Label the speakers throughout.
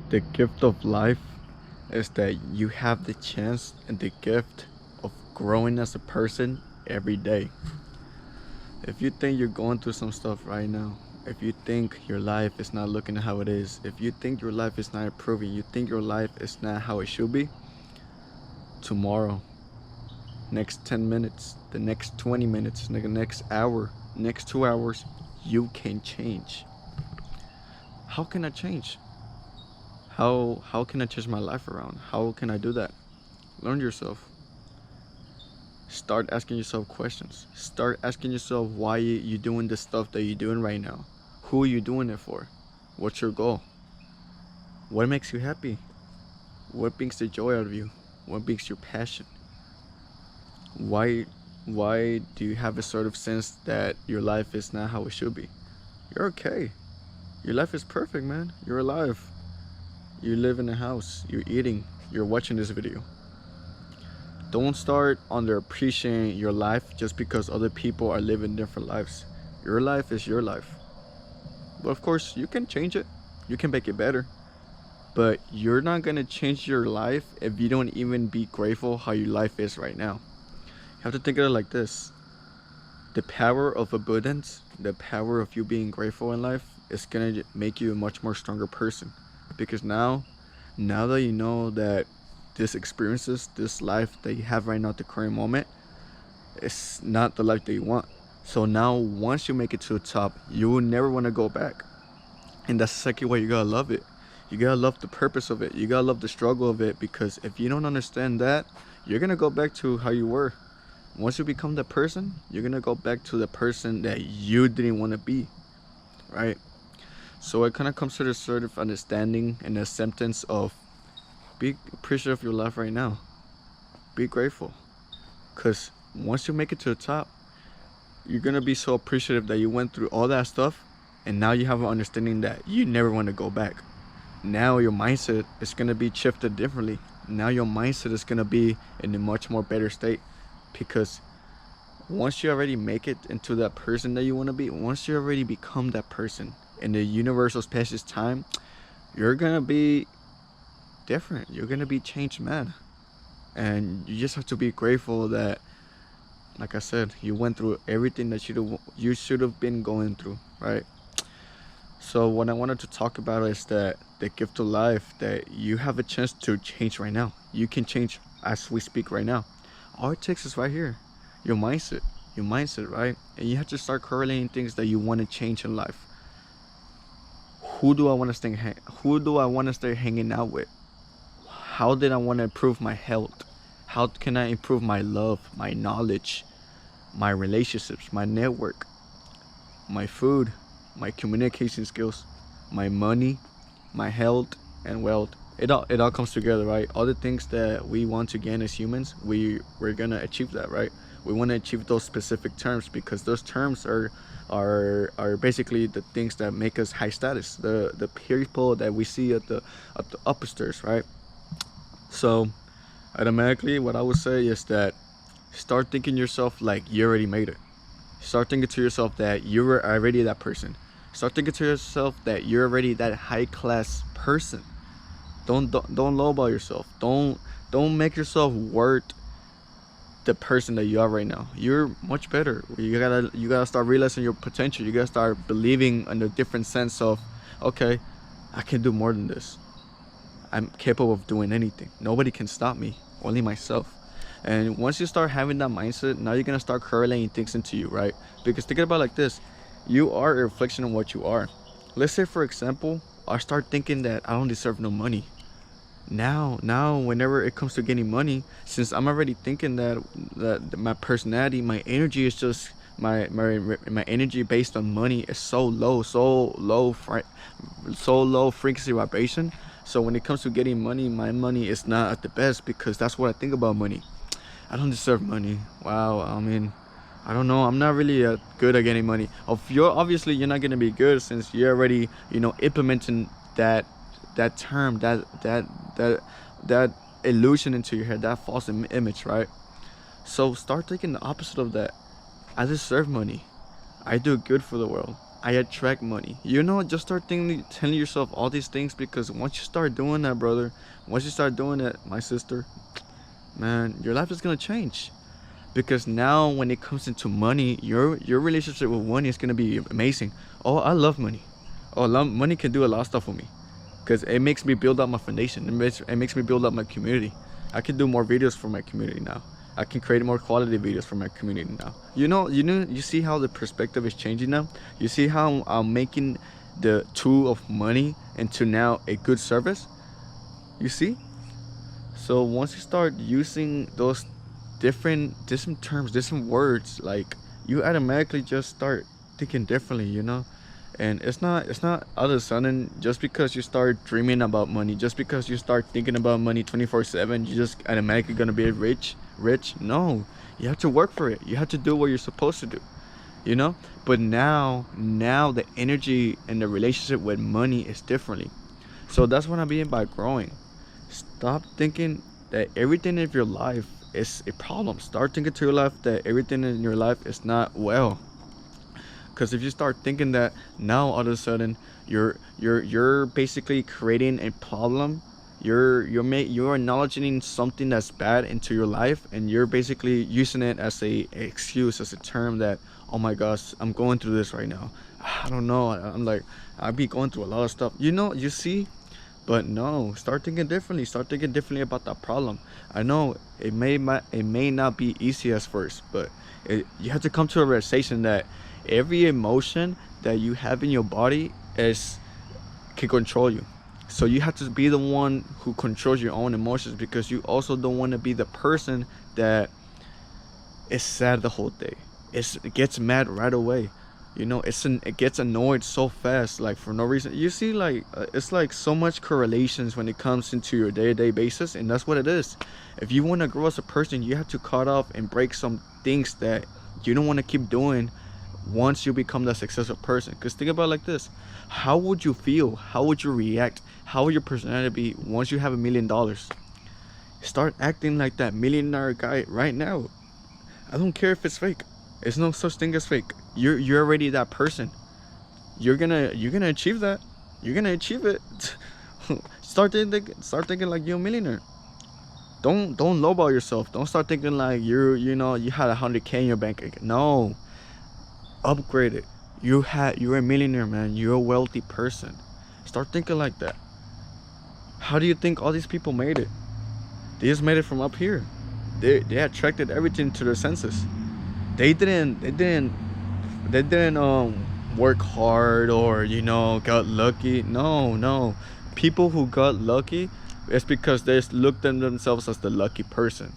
Speaker 1: The gift of life is that you have the chance and the gift of growing as a person every day. If you think you're going through some stuff right now, if you think your life is not looking how it is, if you think your life is not improving, you think your life is not how it should be, tomorrow, next 10 minutes, the next 20 minutes, the next hour, next 2 hours, you can change. How can I change? How can I change my life around? How can I do that? Learn yourself. Start asking yourself questions. Start asking yourself why you doing the stuff that you're doing right now. Who are you doing it for? What's your goal? What makes you happy? What brings the joy out of you? What brings your passion? Why do you have a sort of sense that your life is not how it should be? You're okay. Your life is perfect, man. You're alive. You live in a house. You're eating. You're watching this video. Don't start underappreciating your life just because other people are living different lives. Your life is your life. But of course, you can change it. You can make it better. But you're not gonna change your life if you don't even be grateful how your life is right now. You have to think of it like this. The power of abundance, the power of you being grateful in life is gonna make you a much more stronger person. Because now that you know that this experiences, this life that you have right now at the current moment, it's not the life that you want. So now once you make it to the top, you will never want to go back. And that's exactly why you gotta love it. You gotta love the purpose of it. You gotta love the struggle of it, because if you don't understand that, you're gonna go back to how you were. Once you become that person, you're gonna go back to the person that you didn't want to be, right? So it kind of comes to this sort of understanding and acceptance of be appreciative of your life right now. Be grateful, because once you make it to the top, you're gonna be so appreciative that you went through all that stuff, and now you have an understanding that you never want to go back. Now your mindset is gonna be shifted differently. Now your mindset is gonna be in a much more better state, because once you already make it into that person that you want to be, once you already become that person in the universal space time, you're gonna be different. You're gonna be changed, man. And you just have to be grateful that, like I said, you went through everything that you should have been going through, right? So what I wanted to talk about is that the gift of life, that you have a chance to change right now. You can change as we speak right now. All it takes is right here, your mindset, right? And you have to start correlating things that you want to change in life. Who do I want to stay hanging out with? How did I want to improve my health? How can I improve my love, my knowledge, my relationships, my network, my food, my communication skills, my money, my health and wealth? It all comes together, right? All the things that we want to gain as humans, we're gonna achieve that, right? We want to achieve those specific terms, because those terms are basically the things that make us high status, the people that we see at the upper stairs, right? So automatically what I would say is that start thinking yourself like you already made it. Start thinking to yourself that you're already that person. Start thinking to yourself that you're already that high class person. Don't lowball yourself. Don't make yourself worth the person that you are right now. You're much better. You gotta start realizing your potential. You gotta start believing in a different sense of, okay, I can do more than this. I'm capable of doing anything. Nobody can stop me, only myself. And once you start having that mindset, now you're gonna start correlating things into you, right? Because think about it like this: you are a reflection of what you are. Let's say, for example, I start thinking that I don't deserve no money. Now whenever it comes to getting money, since I'm already thinking that my personality, my energy is just my energy based on money is so low frequency vibration. So when it comes to getting money, my money is not at the best, because that's what I think about money. I don't deserve money. Wow, I mean, I don't know. I'm not really good at getting money. Obviously you're not gonna be good, since you're already implementing that term, that illusion into your head, that false image, right? So start thinking the opposite of that. I deserve money. I do good for the world. I attract money. You know, just start thinking, telling yourself all these things, because once you start doing that, brother, once you start doing that, my sister, man, your life is gonna change. Because now when it comes into money, your relationship with money is gonna be amazing. Oh, I love money. Oh, money can do a lot of stuff for me, because it makes me build up my foundation. It makes me build up my community. I can do more videos for my community now. I can create more quality videos for my community now. You see how the perspective is changing now. You see how I'm making the tool of money into now a good service. You see. So once you start using those different terms, different words, like, you automatically just start thinking differently, and it's not all of a sudden, just because you start dreaming about money, just because you start thinking about money 24/7, you just automatically gonna be rich. No, you have to work for it. You have to do what you're supposed to do. But now the energy and the relationship with money is differently. So that's what I mean by growing. Stop thinking that everything in your life is a problem. Start thinking to your life that everything in your life is not well. Because if you start thinking that, now all of a sudden you're basically creating a problem. You're acknowledging something that's bad into your life, and you're basically using it as a excuse, as a term that, oh my gosh, I'm going through this right now. I don't know. I'm like, I be going through a lot of stuff. You see. But no, start thinking differently. Start thinking differently about that problem. I know it may not be easy at first, but you have to come to a realization that every emotion that you have in your body can control you. So you have to be the one who controls your own emotions, because you also don't want to be the person that is sad the whole day. It gets mad right away. It gets annoyed so fast, like, for no reason. You see, like, it's like so much correlations when it comes into your day-to-day basis, and that's what it is. If you want to grow as a person, you have to cut off and break some things that you don't want to keep doing once you become that successful person. Because think about it like this: how would you feel? How would you react? How would your personality be once you have $1 million? Start acting like that millionaire guy right now. I don't care if it's fake. There's no such thing as fake. You're already that person. You're gonna achieve that. You're gonna achieve it. Start thinking like you're a millionaire. Don't lowball yourself. Don't start thinking like you had 100K in your bank account. No, upgrade it. You're a millionaire, man. You're a wealthy person. Start thinking like that. How do you think all these people made it? They just made it from up here. They attracted everything to their senses. They didn't work hard or got lucky. No. People who got lucky, it's because they looked at themselves as the lucky person.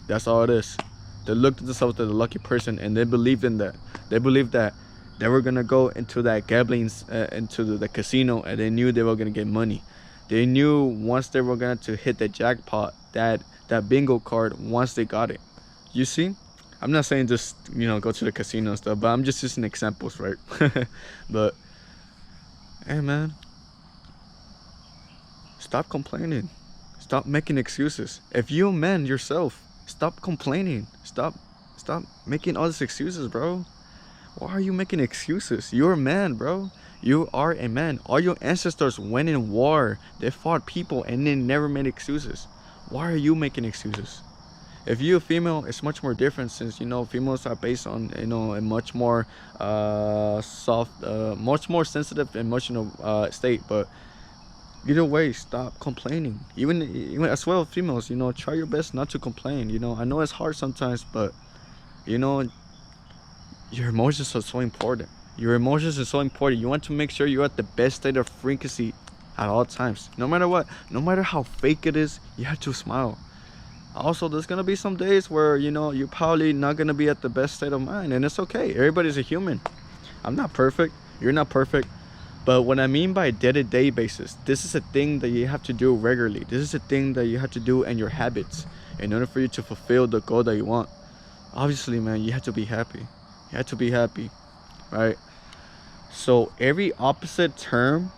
Speaker 1: That's all it is. They looked at themselves as the lucky person, and they believed in that. They believed that they were gonna go into that gambling, into the casino, and they knew they were gonna get money. They knew once they were gonna to hit the jackpot, that bingo card, once they got it. You see? I'm not saying just, go to the casino and stuff, but I'm just using examples, right? But, hey, man, stop complaining. Stop making excuses. If you're a man yourself, stop complaining. Stop making all these excuses, bro. Why are you making excuses? You're a man, bro. You are a man. All your ancestors went in war. They fought people and they never made excuses. Why are you making excuses? If you're a female, it's much more different, since females are based on a much more soft, much more sensitive emotional state. But either way, stop complaining. Even as well, females, try your best not to complain. I know it's hard sometimes, but your emotions are so important. Your emotions are so important. You want to make sure you're at the best state of frequency at all times. No matter what, no matter how fake it is, you have to smile. Also, there's gonna be some days where you're probably not gonna be at the best state of mind, and it's okay. Everybody's a human. I'm not perfect. You're not perfect. But what I mean by day-to-day basis, this is a thing that you have to do regularly. This is a thing that you have to do in your habits in order for you to fulfill the goal that you want. Obviously, man, you have to be happy. You have to be happy, right? So every opposite term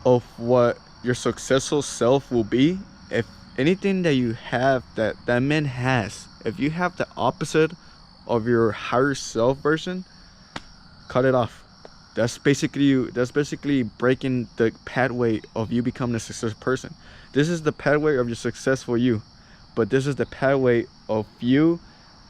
Speaker 1: of what your successful self will be, if anything that you have that man has, if you have the opposite of your higher self version, cut it off. That's basically breaking the pathway of you becoming a successful person. This is the pathway of your successful you, but this is the pathway of you,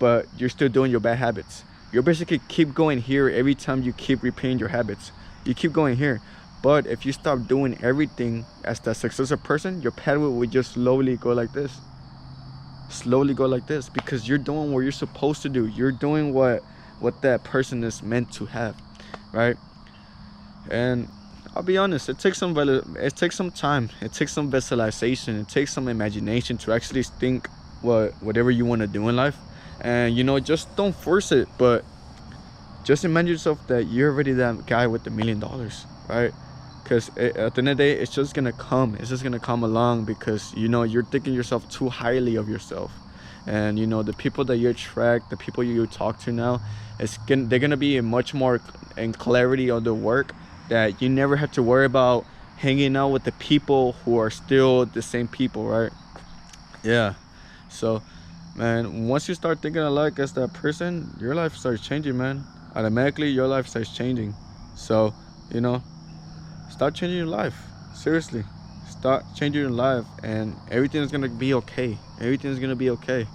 Speaker 1: but you're still doing your bad habits. You basically keep going here every time you keep repeating your habits. You keep going here. But if you stop doing everything as the successful person, your pathway will just slowly go like this. Slowly go like this, because you're doing what you're supposed to do. You're doing what that person is meant to have, right? And I'll be honest, it takes some time, it takes some visualization, it takes some imagination to actually think whatever you want to do in life. And you know, just don't force it, but just imagine yourself that you're already that guy with $1 million, right? Because at the end of the day, it's just gonna come along, because you know, you're thinking yourself too highly of yourself. And you know, the people that you attract, the people you talk to now, they're gonna be much more in clarity on the work, that you never have to worry about hanging out with the people who are still the same people, right? Yeah. So man, once you start thinking alike as that person, your life starts changing, man. Automatically your life starts changing. So you know, start changing your life. Seriously, start changing your life, and everything's gonna be okay. Everything's gonna be okay.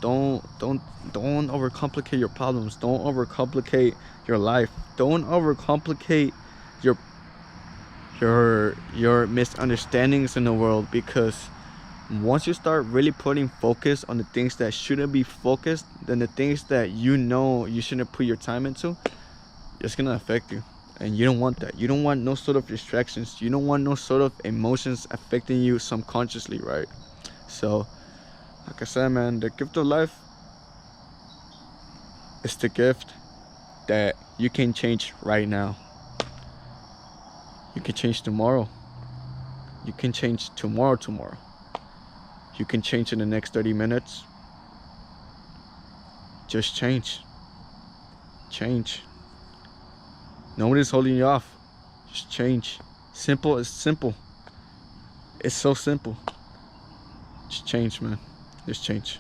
Speaker 1: Don't overcomplicate your problems. Don't overcomplicate your life. Don't overcomplicate your misunderstandings in the world, because once you start really putting focus on the things that shouldn't be focused, then the things that you know you shouldn't put your time into, it's gonna affect you. And you don't want that. You don't want no sort of distractions. You don't want no sort of emotions affecting you subconsciously, right? So like I said, man, the gift of life is the gift that you can change right now. You can change tomorrow. You can change tomorrow. You can change in the next 30 minutes. Just change. Change. Nobody's holding you off. Just change. Simple is simple. It's so simple. Just change, man. Just change.